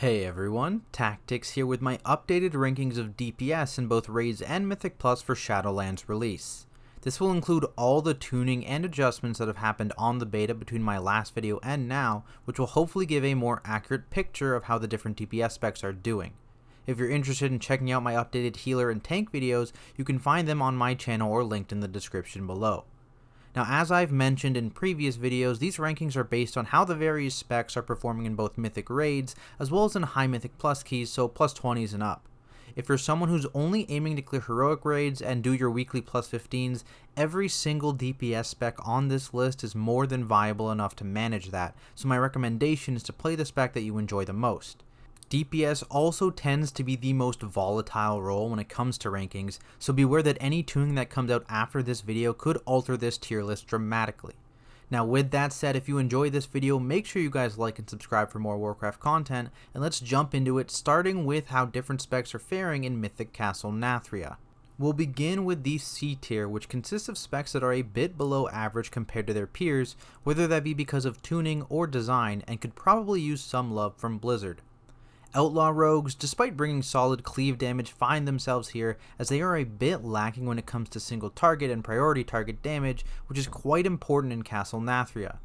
Hey everyone, Tactics here with my updated rankings of DPS in both Raids and Mythic Plus for Shadowlands release. This will include all the tuning and adjustments that have happened on the beta between my last video and now, which will hopefully give a more accurate picture of how the different DPS specs are doing. If you're interested in checking out my updated healer and tank videos, you can find them on my channel or linked in the description below. Now, as I've mentioned in previous videos, these rankings are based on how the various specs are performing in both Mythic Raids, as well as in high Mythic Plus keys, so plus 20s and up. If you're someone who's only aiming to clear Heroic Raids and do your weekly plus 15s, every single DPS spec on this list is more than viable enough to manage that, so my recommendation is to play the spec that you enjoy the most. DPS also tends to be the most volatile role when it comes to rankings, so beware that any tuning that comes out after this video could alter this tier list dramatically. Now with that said, if you enjoyed this video, make sure you guys like and subscribe for more Warcraft content, and let's jump into it, starting with how different specs are faring in Mythic Castle NATHRIA. We'll begin with the C tier, which consists of specs that are a bit below average compared to their peers, whether that be because of tuning or design, and could probably use some love from Blizzard. Outlaw rogues, despite bringing solid cleave damage, find themselves here as they are a bit lacking when it comes to single target and priority target damage, which is quite important in Castle NATHRIA.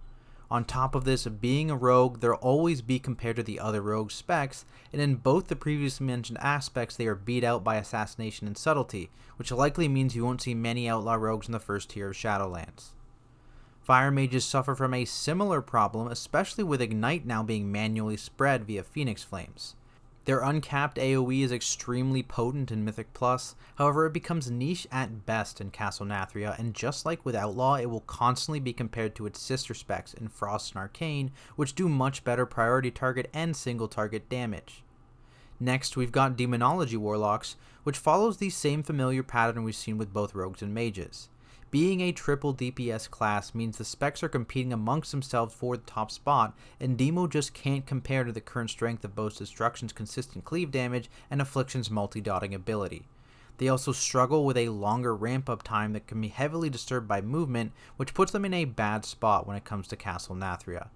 On top of this, being a rogue, they'll always be compared to the other rogue specs, and in both the previously mentioned aspects they are beat out by assassination and subtlety, which likely means you won't see many outlaw rogues in the first tier of Shadowlands. Fire mages suffer from a similar problem, especially with Ignite now being manually spread via Phoenix Flames. Their uncapped AoE is extremely potent in Mythic Plus, however it becomes niche at best in Castle NATHRIA, and just like with Outlaw, it will constantly be compared to its sister specs in Frost and Arcane, which do much better priority target and single target damage. Next, we've got Demonology Warlocks, which follows the same familiar pattern we've seen with both rogues and mages. Being a triple DPS class means the specs are competing amongst themselves for the top spot, and Demo just can't compare to the current strength of both Destruction's consistent cleave damage and Affliction's multi-dotting ability. They also struggle with a longer ramp-up time that can be heavily disturbed by movement, which puts them in a bad spot when it comes to Castle NATHRIA.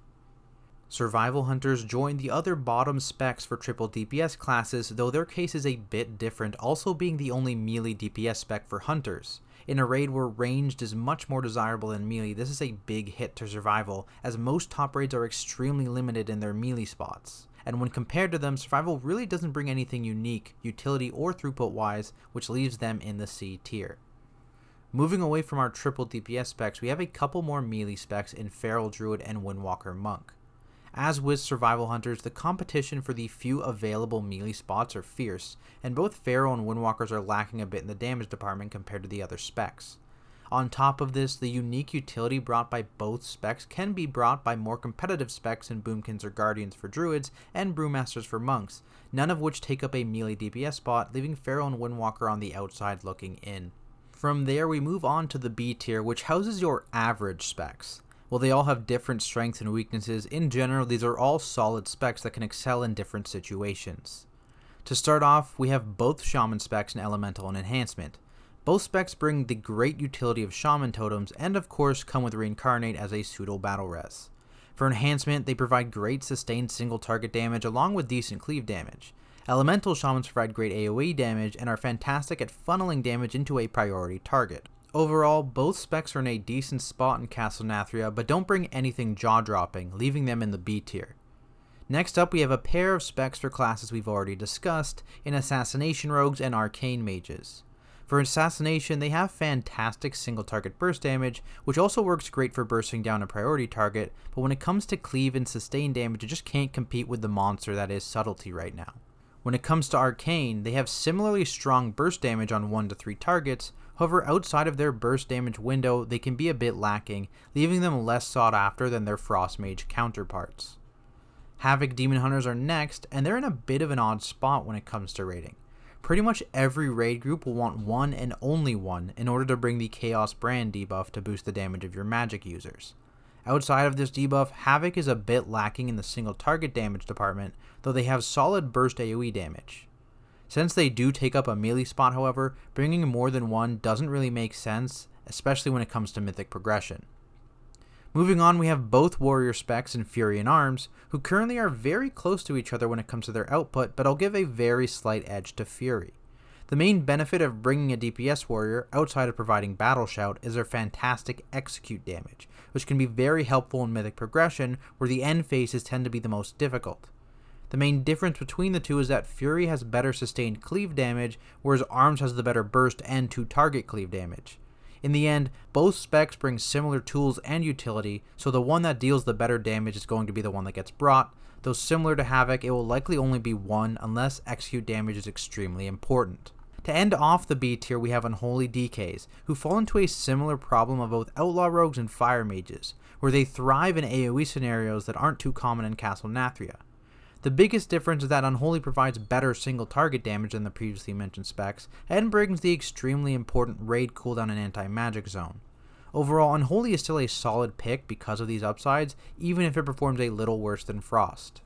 Survival Hunters join the other bottom specs for triple DPS classes, though their case is a bit different, also being the only melee DPS spec for Hunters. In a raid where ranged is much more desirable than melee, this is a big hit to survival, as most top raids are extremely limited in their melee spots. And when compared to them, survival really doesn't bring anything unique, utility or throughput wise, which leaves them in the C tier. Moving away from our triple DPS specs, we have a couple more melee specs in Feral Druid and Windwalker Monk. As with Survival Hunters, the competition for the few available melee spots are fierce, and both Feral and Windwalkers are lacking a bit in the damage department compared to the other specs. On top of this, the unique utility brought by both specs can be brought by more competitive specs in Boomkins or Guardians for Druids and Brewmasters for Monks, none of which take up a melee DPS spot, leaving Feral and Windwalker on the outside looking in. From there, we move on to the B tier, which houses your average specs. While they all have different strengths and weaknesses, in general these are all solid specs that can excel in different situations. To start off, we have both Shaman specs in Elemental and Enhancement. Both specs bring the great utility of Shaman totems and of course come with Reincarnate as a pseudo battle res. For Enhancement, they provide great sustained single target damage along with decent cleave damage. Elemental Shamans provide great AoE damage and are fantastic at funneling damage into a priority target. Overall, both specs are in a decent spot in Castle NATHRIA, but don't bring anything jaw-dropping, leaving them in the B tier. Next up, we have a pair of specs for classes we've already discussed, in Assassination Rogues and Arcane Mages. For Assassination, they have fantastic single target burst damage, which also works great for bursting down a priority target, but when it comes to cleave and sustain damage, it just can't compete with the monster that is Subtlety right now. When it comes to Arcane, they have similarly strong burst damage on 1 to 3 targets, however outside of their burst damage window they can be a bit lacking, leaving them less sought after than their Frost Mage counterparts. Havoc Demon Hunters are next, and they're in a bit of an odd spot when it comes to raiding. Pretty much every raid group will want one and only one in order to bring the Chaos Brand debuff to boost the damage of your magic users. Outside of this debuff, Havoc is a bit lacking in the single target damage department, though they have solid burst AoE damage. Since they do take up a melee spot, however, bringing more than one doesn't really make sense, especially when it comes to mythic progression. Moving on, we have both warrior specs in Fury and Arms, who currently are very close to each other when it comes to their output, but I'll give a very slight edge to Fury. The main benefit of bringing a DPS warrior, outside of providing battle shout, is their fantastic execute damage, which can be very helpful in Mythic progression, where the end phases tend to be the most difficult. The main difference between the two is that Fury has better sustained cleave damage, whereas Arms has the better burst and 2-target cleave damage. In the end, both specs bring similar tools and utility, so the one that deals the better damage is going to be the one that gets brought, though similar to Havoc, it will likely only be one unless execute damage is extremely important. To end off the B tier, we have Unholy DKs, who fall into a similar problem of both Outlaw Rogues and Fire Mages, where they thrive in AoE scenarios that aren't too common in Castle NATHRIA. The biggest difference is that Unholy provides better single target damage than the previously mentioned specs, and brings the extremely important raid cooldown and anti-magic zone. Overall, Unholy is still a solid pick because of these upsides, even if it performs a little worse than Frost.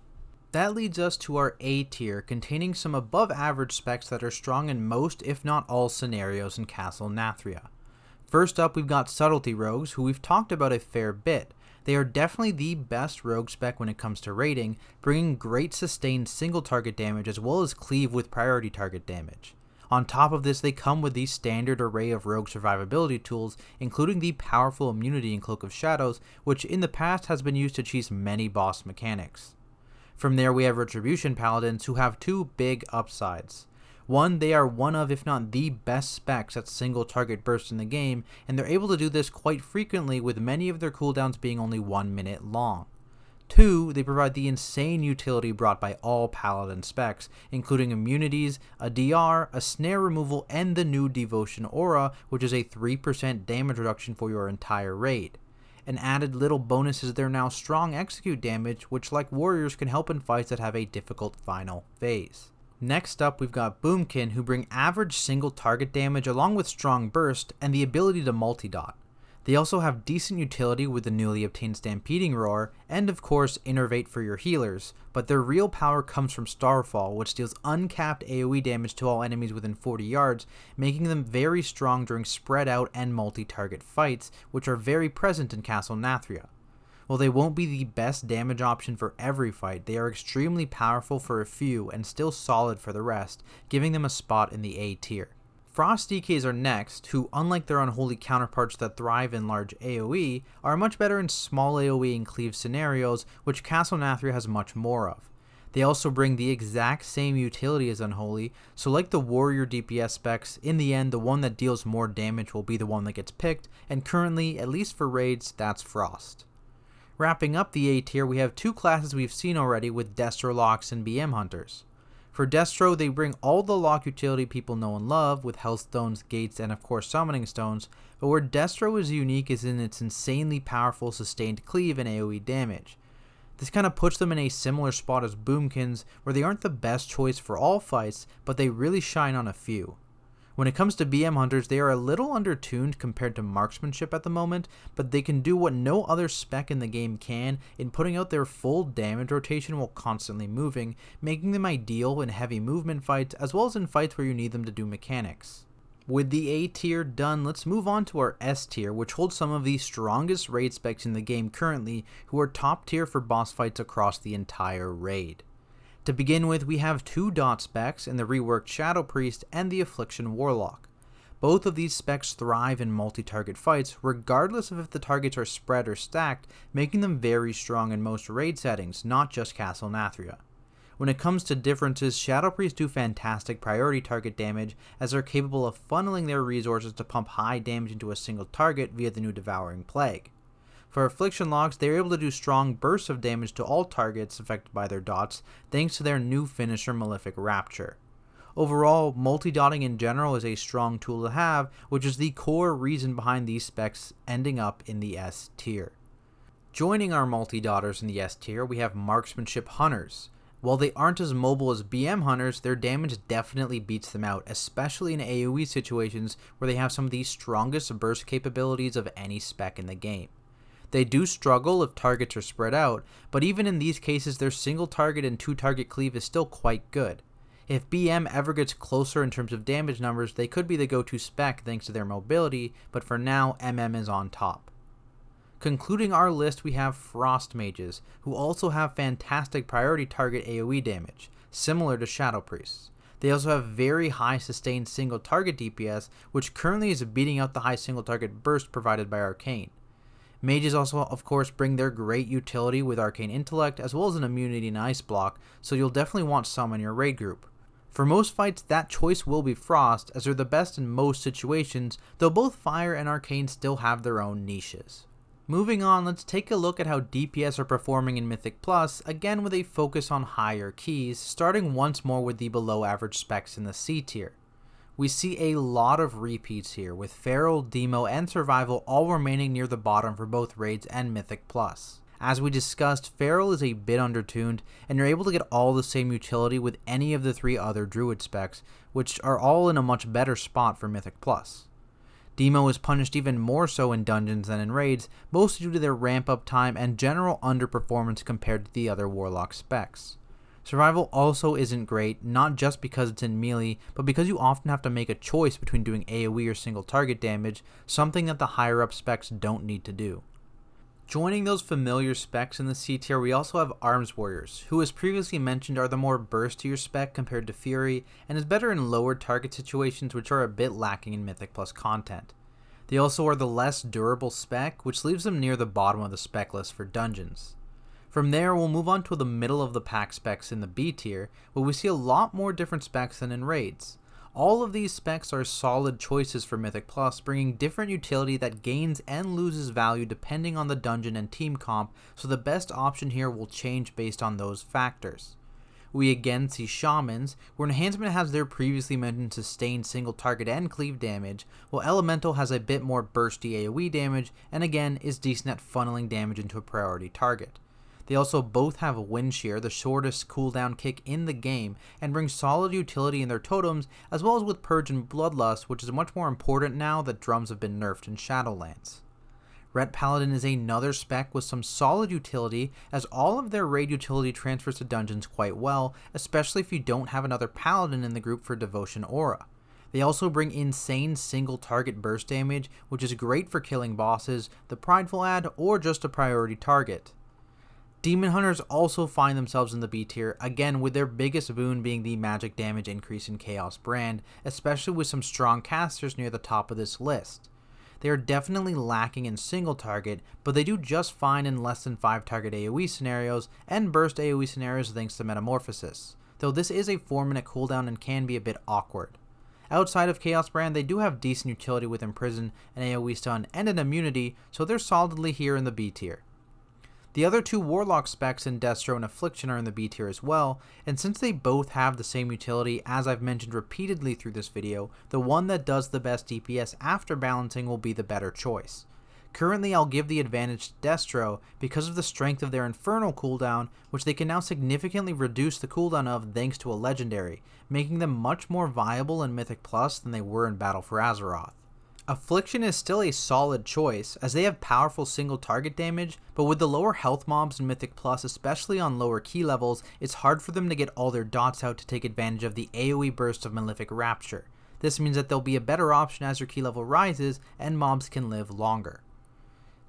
That leads us to our A tier, containing some above average specs that are strong in most if not all scenarios in Castle NATHRIA. First up, we've got Subtlety Rogues, who we've talked about a fair bit. They are definitely the best rogue spec when it comes to raiding, bringing great sustained single target damage as well as cleave with priority target damage. On top of this, they come with the standard array of rogue survivability tools, including the powerful immunity in Cloak of Shadows, which in the past has been used to cheese many boss mechanics. From there, we have Retribution Paladins, who have two big upsides. One, they are one of, if not the best specs at single target bursts in the game, and they're able to do this quite frequently, with many of their cooldowns being only 1 minute long. Two, they provide the insane utility brought by all Paladin specs, including immunities, a DR, a snare removal, and the new Devotion Aura, which is a 3% damage reduction for your entire raid. An added little bonus is their now strong execute damage, which like warriors can help in fights that have a difficult final phase. Next up, we've got Boomkin, who bring average single target damage along with strong burst and the ability to multi-dot. They also have decent utility with the newly obtained Stampeding Roar, and of course Innervate for your healers, but their real power comes from Starfall, which deals uncapped AoE damage to all enemies within 40 yards, making them very strong during spread out and multi-target fights, which are very present in Castle NATHRIA. While they won't be the best damage option for every fight, they are extremely powerful for a few and still solid for the rest, giving them a spot in the A tier. Frost DKs are next, who unlike their Unholy counterparts that thrive in large AoE, are much better in small AoE and cleave scenarios, which Castle NATHRIA has much more of. They also bring the exact same utility as Unholy, so like the warrior DPS specs, in the end the one that deals more damage will be the one that gets picked, and currently, at least for raids, that's Frost. Wrapping up the A tier, we have two classes we've seen already with Destro Locks and BM Hunters. For Destro, they bring all the lock utility people know and love, with Health Stones, Gates, and of course Summoning Stones, but where Destro is unique is in its insanely powerful sustained cleave and AoE damage. This kind of puts them in a similar spot as Boomkins, where they aren't the best choice for all fights, but they really shine on a few. When it comes to BM Hunters, they are a little undertuned compared to Marksmanship at the moment, but they can do what no other spec in the game can in putting out their full damage rotation while constantly moving, making them ideal in heavy movement fights as well as in fights where you need them to do mechanics. With the A tier done, let's move on to our S tier, which holds some of the strongest raid specs in the game currently, who are top tier for boss fights across the entire raid. To begin with, we have two dot specs in the reworked Shadow Priest and the Affliction Warlock. Both of these specs thrive in multi-target fights, regardless of if the targets are spread or stacked, making them very strong in most raid settings, not just Castle NATHRIA. When it comes to differences, Shadow Priests do fantastic priority target damage, as they're capable of funneling their resources to pump high damage into a single target via the new Devouring Plague. For Affliction Locks, they are able to do strong bursts of damage to all targets affected by their dots, thanks to their new finisher Malefic Rapture. Overall, multi-dotting in general is a strong tool to have, which is the core reason behind these specs ending up in the S tier. Joining our multi-dotters in the S tier, we have Marksmanship Hunters. While they aren't as mobile as BM Hunters, their damage definitely beats them out, especially in AoE situations where they have some of the strongest burst capabilities of any spec in the game. They do struggle if targets are spread out, but even in these cases their single target and 2-target cleave is still quite good. If BM ever gets closer in terms of damage numbers, they could be the go-to spec thanks to their mobility, but for now MM is on top. Concluding our list, we have Frost Mages, who also have fantastic priority target AoE damage, similar to Shadow Priests. They also have very high sustained single target DPS, which currently is beating out the high single target burst provided by Arcane. Mages also, of course, bring their great utility with Arcane Intellect, as well as an immunity and ice block, so you'll definitely want some in your raid group. For most fights, that choice will be Frost, as they're the best in most situations, though both Fire and Arcane still have their own niches. Moving on, let's take a look at how DPS are performing in Mythic Plus, again with a focus on higher keys, starting once more with the below average specs in the C tier. We see a lot of repeats here, with Feral, Demo, and Survival all remaining near the bottom for both raids and Mythic Plus. As we discussed, Feral is a bit undertuned, and you're able to get all the same utility with any of the 3 other Druid specs, which are all in a much better spot for Mythic Plus. Demo is punished even more so in dungeons than in raids, mostly due to their ramp up time and general underperformance compared to the other Warlock specs. Survival also isn't great, not just because it's in melee, but because you often have to make a choice between doing AoE or single target damage, something that the higher up specs don't need to do. Joining those familiar specs in the C tier, we also have Arms Warriors, who as previously mentioned are the more burstier spec compared to Fury, and is better in lower target situations which are a bit lacking in Mythic Plus content. They also are the less durable spec, which leaves them near the bottom of the spec list for dungeons. From there, we'll move on to the middle of the pack specs in the B tier, where we see a lot more different specs than in raids. All of these specs are solid choices for Mythic Plus, bringing different utility that gains and loses value depending on the dungeon and team comp, so the best option here will change based on those factors. We again see Shamans, where Enhancement has their previously mentioned sustained single target and cleave damage, while Elemental has a bit more bursty AoE damage, and again is decent at funneling damage into a priority target. They also both have Wind Shear, the shortest cooldown kick in the game, and bring solid utility in their totems, as well as with Purge and Bloodlust, which is much more important now that drums have been nerfed in Shadowlands. Ret Paladin is another spec with some solid utility, as all of their raid utility transfers to dungeons quite well, especially if you don't have another Paladin in the group for Devotion Aura. They also bring insane single target burst damage, which is great for killing bosses, the Prideful ad, or just a priority target. Demon Hunters also find themselves in the B tier, again with their biggest boon being the magic damage increase in Chaos Brand, especially with some strong casters near the top of this list. They are definitely lacking in single target, but they do just fine in less than 5 target AoE scenarios and burst AoE scenarios thanks to Metamorphosis, though this is a 4-minute cooldown and can be a bit awkward. Outside of Chaos Brand, they do have decent utility with Imprison, an AoE stun, and an immunity, so they're solidly here in the B tier. The other 2 Warlock specs in Destro and Affliction are in the B tier as well, and since they both have the same utility as I've mentioned repeatedly through this video, the one that does the best DPS after balancing will be the better choice. Currently I'll give the advantage to Destro because of the strength of their Infernal cooldown, which they can now significantly reduce the cooldown of thanks to a legendary, making them much more viable in Mythic Plus than they were in Battle for Azeroth. Affliction is still a solid choice, as they have powerful single target damage, but with the lower health mobs in Mythic Plus, especially on lower key levels, it's hard for them to get all their dots out to take advantage of the AoE burst of Malefic Rapture. This means that they'll be a better option as their key level rises, and mobs can live longer.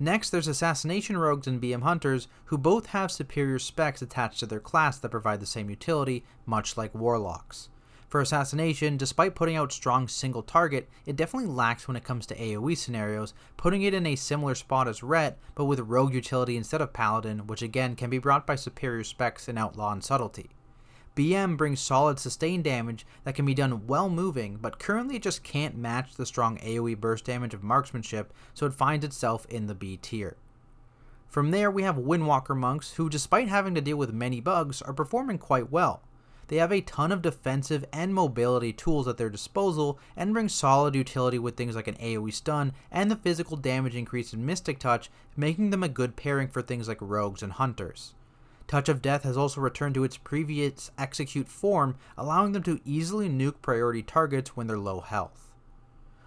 Next, there's Assassination Rogues and BM Hunters, who both have superior specs attached to their class that provide the same utility, much like Warlocks. For Assassination, despite putting out strong single target, it definitely lacks when it comes to AoE scenarios, putting it in a similar spot as Ret, but with rogue utility instead of Paladin, which again can be brought by superior specs in Outlaw and Subtlety. BM brings solid sustained damage that can be done while moving, but currently it just can't match the strong AoE burst damage of Marksmanship, so it finds itself in the B tier. From there we have Windwalker Monks, who despite having to deal with many bugs, are performing quite well. They have a ton of defensive and mobility tools at their disposal and bring solid utility with things like an AoE stun and the physical damage increase in Mystic Touch, making them a good pairing for things like rogues and hunters. Touch of Death has also returned to its previous execute form, allowing them to easily nuke priority targets when they're low health.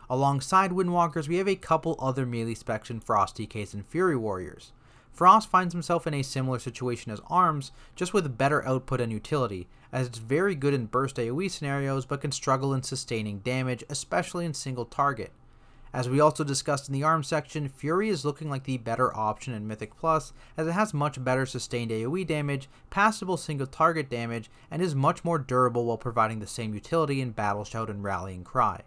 Alongside Windwalkers, we have a couple other melee specs in Frost DKs and Fury Warriors. Frost finds himself in a similar situation as Arms, just with better output and utility, as it's very good in burst AoE scenarios but can struggle in sustaining damage, especially in single target. As we also discussed in the arms section, Fury is looking like the better option in Mythic Plus, as it has much better sustained AoE damage, passable single target damage, and is much more durable while providing the same utility in Battle Shout and Rallying Cry.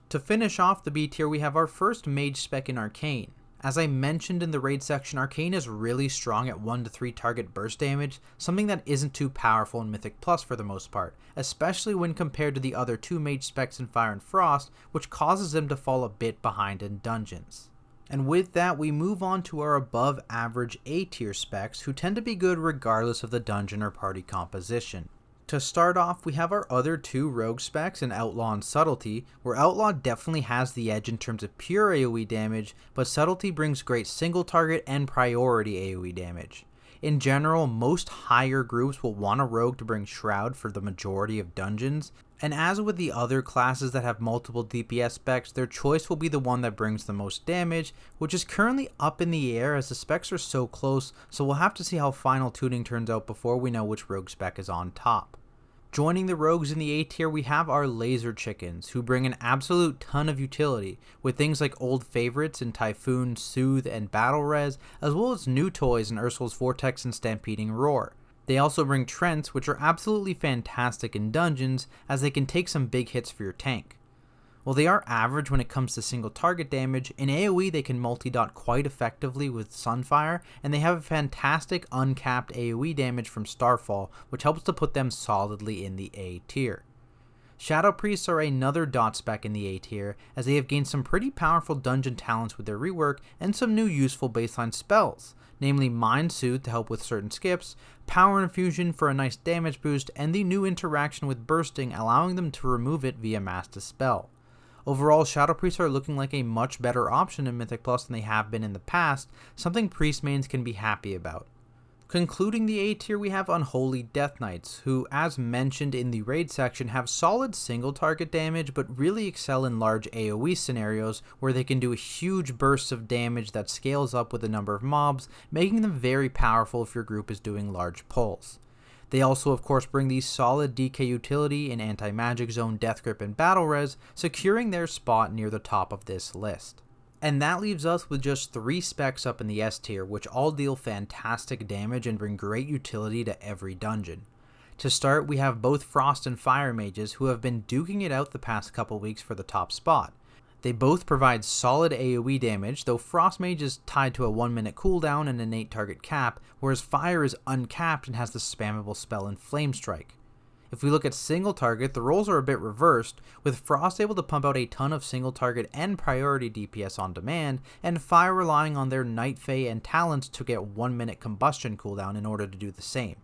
To finish off the B tier, we have our first mage spec in Arcane. As I mentioned in the raid section, Arcane is really strong at 1 to 3 target burst damage, something that isn't too powerful in Mythic Plus for the most part, especially when compared to the other two mage specs in Fire and Frost, which causes them to fall a bit behind in dungeons. And with that, we move on to our above average A tier specs, who tend to be good regardless of the dungeon or party composition. To start off, we have our other two rogue specs in Outlaw and Subtlety, where Outlaw definitely has the edge in terms of pure AoE damage, but Subtlety brings great single target and priority AoE damage. In general, most higher groups will want a rogue to bring Shroud for the majority of dungeons, and as with the other classes that have multiple DPS specs, their choice will be the one that brings the most damage, which is currently up in the air as the specs are so close, so we'll have to see how final tuning turns out before we know which rogue spec is on top. Joining the rogues in the A tier, we have our laser chickens, who bring an absolute ton of utility, with things like old favorites in Typhoon, Soothe, and Battle Res, as well as new toys in Ursul's Vortex and Stampeding Roar. They also bring Trents, which are absolutely fantastic in dungeons, as they can take some big hits for your tank. While they are average when it comes to single target damage, in AoE they can multi-dot quite effectively with Sunfire, and they have a fantastic uncapped AoE damage from Starfall, which helps to put them solidly in the A tier. Shadow Priests are another dot spec in the A tier, as they have gained some pretty powerful dungeon talents with their rework and some new useful baseline spells, namely Mind Soothe to help with certain skips, Power Infusion for a nice damage boost, and the new interaction with Bursting, allowing them to remove it via Mass Dispel. Overall, Shadow Priests are looking like a much better option in Mythic Plus than they have been in the past, something Priest mains can be happy about. Concluding the A tier, we have Unholy Death Knights, who, as mentioned in the raid section, have solid single target damage but really excel in large AoE scenarios where they can do huge bursts of damage that scales up with the number of mobs, making them very powerful if your group is doing large pulls. They also of course bring the solid DK utility in Anti-Magic Zone, Death Grip, and Battle Res, securing their spot near the top of this list. And that leaves us with just 3 specs up in the S tier, which all deal fantastic damage and bring great utility to every dungeon. To start, we have both Frost and Fire Mages, who have been duking it out the past couple weeks for the top spot. They both provide solid AoE damage, though Frost Mage is tied to a 1-minute cooldown and innate target cap, whereas Fire is uncapped and has the spammable spell in Flame Strike. If we look at single target, the roles are a bit reversed, with Frost able to pump out a ton of single target and priority DPS on demand, and Fire relying on their Night Fae and talents to get 1-minute combustion cooldown in order to do the same.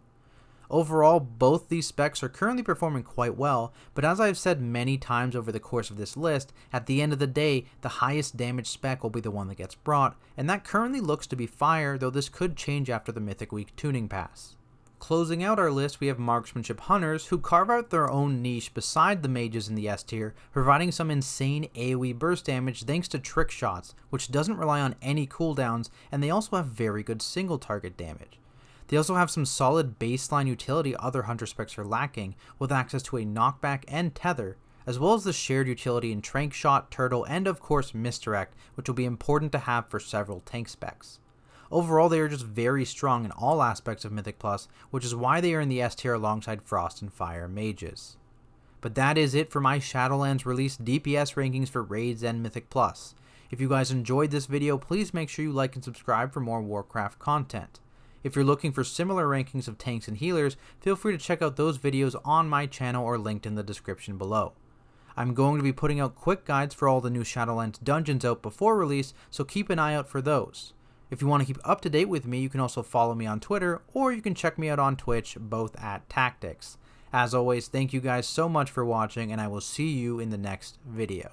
Overall, both these specs are currently performing quite well, but as I've said many times over the course of this list, at the end of the day, the highest damage spec will be the one that gets brought, and that currently looks to be Fire, though this could change after the Mythic Week tuning pass. Closing out our list, we have Marksmanship Hunters, who carve out their own niche beside the mages in the S tier, providing some insane AoE burst damage thanks to Trick Shots, which doesn't rely on any cooldowns, and they also have very good single target damage. They also have some solid baseline utility other hunter specs are lacking, with access to a knockback and tether, as well as the shared utility in Trank Shot, Turtle, and of course Misdirect, which will be important to have for several tank specs. Overall, they are just very strong in all aspects of Mythic Plus, which is why they are in the S tier alongside Frost and Fire Mages. But that is it for my Shadowlands release DPS rankings for raids and Mythic Plus. If you guys enjoyed this video, please make sure you like and subscribe for more Warcraft content. If you're looking for similar rankings of tanks and healers, feel free to check out those videos on my channel or linked in the description below. I'm going to be putting out quick guides for all the new Shadowlands dungeons out before release, so keep an eye out for those. If you want to keep up to date with me, you can also follow me on Twitter, or you can check me out on Twitch, both at Tactics. As always, thank you guys so much for watching, and I will see you in the next video.